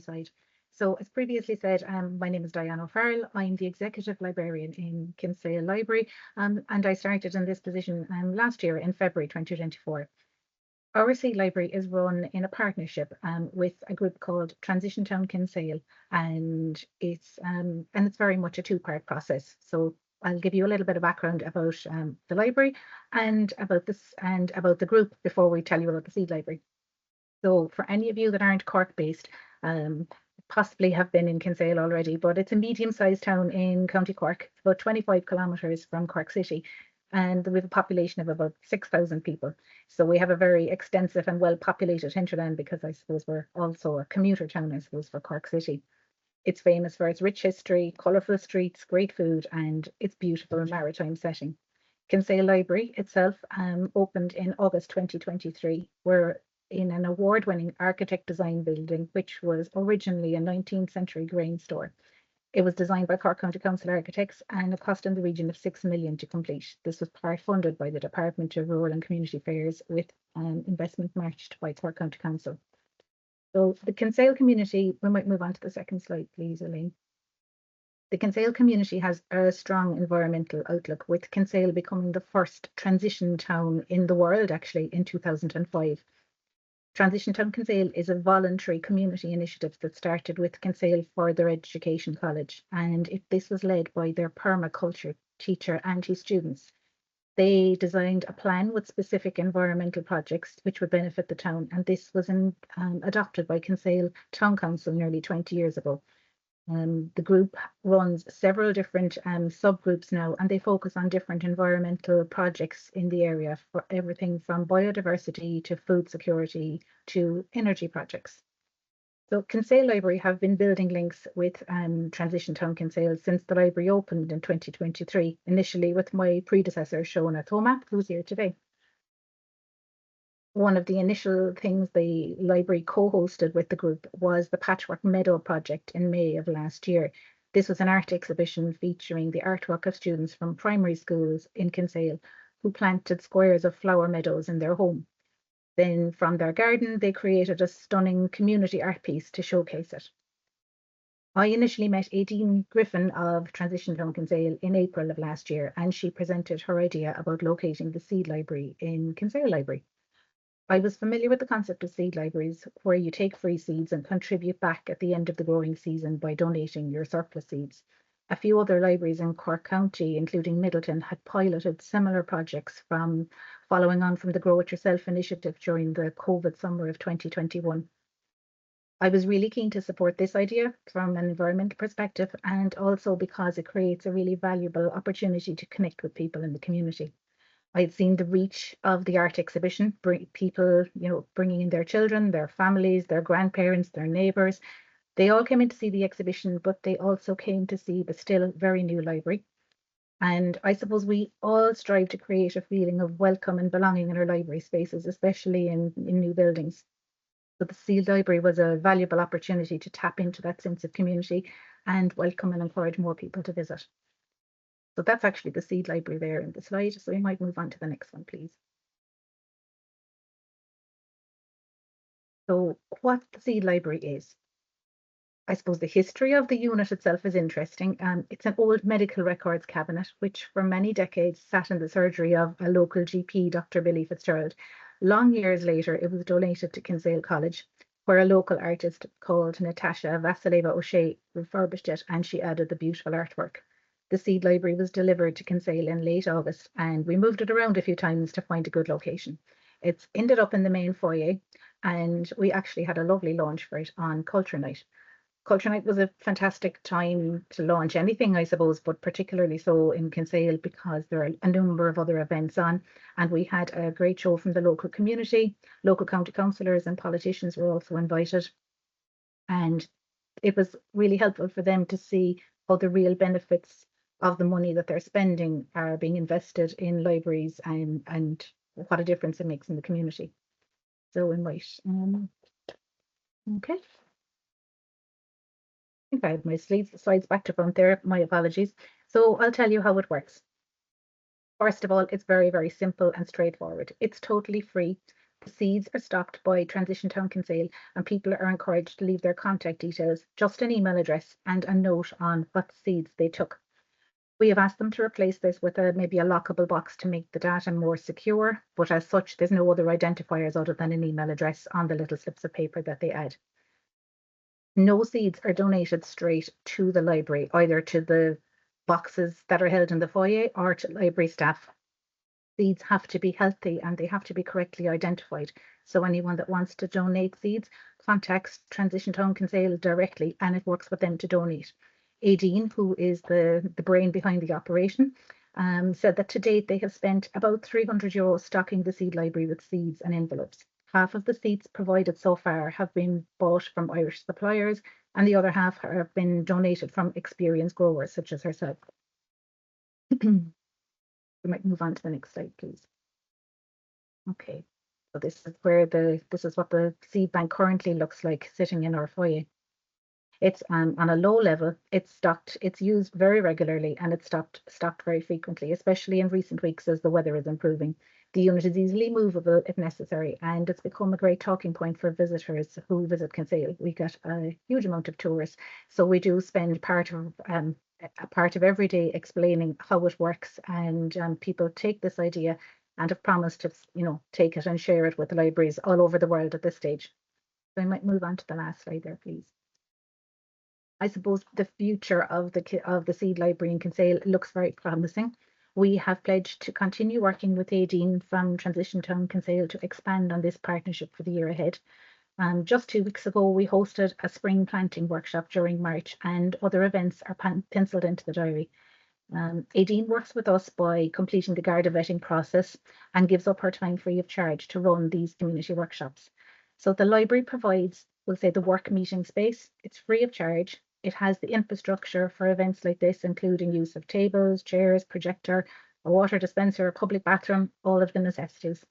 side. So as previously said, my name is Diane O'Farrell. I'm the Executive Librarian in Kinsale Library, and I started in this position last year in February 2024. Our Seed Library is run in a partnership with a group called Transition Town Kinsale, and it's very much a two-part process. So I'll give you a little bit of background about the library and about the group before we tell you about the Seed Library. So for any of you that aren't Cork based, possibly have been in Kinsale already, but it's a medium-sized town in County Cork. It's about 25 kilometres from Cork City, and we have a population of about 6,000 people. So we have a very extensive and well-populated hinterland, because I suppose we're also a commuter town, I suppose, for Cork City. It's famous for its rich history, colourful streets, great food, and its beautiful maritime setting. Kinsale Library itself opened in August 2023. We're in an award-winning architect design building, which was originally a 19th century grain store. It was designed by Cork County Council architects, and it cost in the region of 6 million to complete. This was part funded by the Department of Rural and Community Affairs, with investment matched by Cork County Council. So the Kinsale community, we might move on to the second slide, please, Elaine. The Kinsale community has a strong environmental outlook, with Kinsale becoming the first transition town in the world, actually, in 2005. Transition Town Kinsale is a voluntary community initiative that started with Kinsale Further Education College, and this was led by their permaculture teacher and his students. They designed a plan with specific environmental projects which would benefit the town, and this was adopted by Kinsale Town Council nearly 20 years ago. The group runs several different subgroups now, and they focus on different environmental projects in the area, for everything from biodiversity to food security to energy projects. So Kinsale Library have been building links with Transition Town Kinsale since the library opened in 2023, initially with my predecessor, Shona Thoma, who's here today. One of the initial things the library co-hosted with the group was the Patchwork Meadow project in May of last year. This was an art exhibition featuring the artwork of students from primary schools in Kinsale who planted squares of flower meadows in their home. Then from their garden, they created a stunning community art piece to showcase it. I initially met Aideen Griffin of Transition Town Kinsale in April of last year, and she presented her idea about locating the Seed Library in Kinsale Library. I was familiar with the concept of seed libraries, where you take free seeds and contribute back at the end of the growing season by donating your surplus seeds. A few other libraries in Cork County, including Middleton, had piloted similar projects following on from the Grow It Yourself initiative during the COVID summer of 2021. I was really keen to support this idea from an environmental perspective, and also because it creates a really valuable opportunity to connect with people in the community. I'd seen the reach of the art exhibition, people, bringing in their children, their families, their grandparents, their neighbours. They all came in to see the exhibition, but they also came to see the still very new library. And I suppose we all strive to create a feeling of welcome and belonging in our library spaces, especially in new buildings. So the Seed Library was a valuable opportunity to tap into that sense of community and welcome and encourage more people to visit. So that's actually the Seed Library there in the slide. So we might move on to the next one, please. So what the Seed Library is. I suppose the history of the unit itself is interesting. It's an old medical records cabinet, which for many decades sat in the surgery of a local GP, Dr. Billy Fitzgerald. Long years later, it was donated to Kinsale College, where a local artist called Natasha Vasileva O'Shea refurbished it, and she added the beautiful artwork. The Seed Library was delivered to Kinsale in late August, and we moved it around a few times to find a good location. It's ended up in the main foyer, and we actually had a lovely launch for it on Culture Night. Culture Night was a fantastic time to launch anything, I suppose, but particularly so in Kinsale because there are a number of other events on, and we had a great show from the local community. Local county councillors and politicians were also invited, and it was really helpful for them to see how the real benefits of the money that they're spending are being invested in libraries, and what a difference it makes in the community. So we might, okay. I think I have my slides back to front there, my apologies. So I'll tell you how it works. First of all, it's very, very simple and straightforward. It's totally free. Seeds are stocked by Transition Town Kinsale, and people are encouraged to leave their contact details, just an email address and a note on what seeds they took. We have asked them to replace this with maybe a lockable box to make the data more secure, but as such, there's no other identifiers other than an email address on the little slips of paper that they add. No seeds are donated straight to the library, either to the boxes that are held in the foyer or to library staff. Seeds have to be healthy and they have to be correctly identified. So anyone that wants to donate seeds contacts Transition Town Kinsale directly, and it works with them to donate. Aideen, who is the brain behind the operation, said that to date they have spent about €300 stocking the seed library with seeds and envelopes. Half of the seeds provided so far have been bought from Irish suppliers, and the other half have been donated from experienced growers such as herself. We might move on to the next slide, please. Okay, so this is what the seed bank currently looks like sitting in our foyer. It's on a low level. It's stocked. It's used very regularly, and it's stocked very frequently, especially in recent weeks as the weather is improving. The unit is easily movable if necessary, and it's become a great talking point for visitors who visit Kinsale. We get a huge amount of tourists, so we do spend a part of every day explaining how it works, and people take this idea and have promised to, take it and share it with the libraries all over the world at this stage. So I might move on to the last slide there, please. I suppose the future of the Seed Library in Kinsale looks very promising. We have pledged to continue working with Aideen from Transition Town Kinsale to expand on this partnership for the year ahead. Just 2 weeks ago, we hosted a spring planting workshop during March, and other events are penciled into the diary. Aideen works with us by completing the Garda vetting process and gives up her time free of charge to run these community workshops. So the library provides, we'll say, the work meeting space. It's free of charge. It has the infrastructure for events like this, including use of tables, chairs, projector, a water dispenser, a public bathroom, all of the necessities.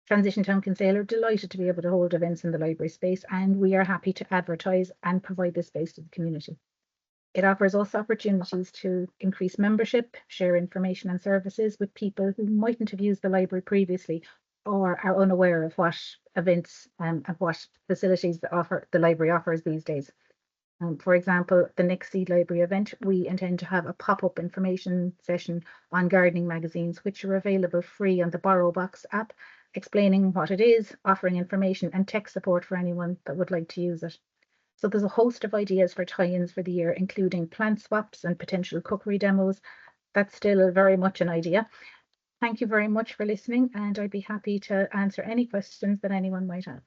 Transition Town Kinsale are delighted to be able to hold events in the library space, and we are happy to advertise and provide this space to the community. It offers us opportunities to increase membership, share information and services with people who mightn't have used the library previously or are unaware of what events and what facilities the library offers these days. For example, the next Seed Library event, we intend to have a pop-up information session on gardening magazines, which are available free on the Borrow Box app, explaining what it is, offering information and tech support for anyone that would like to use it. So there's a host of ideas for tie-ins for the year, including plant swaps and potential cookery demos. That's still very much an idea. Thank you very much for listening, and I'd be happy to answer any questions that anyone might have.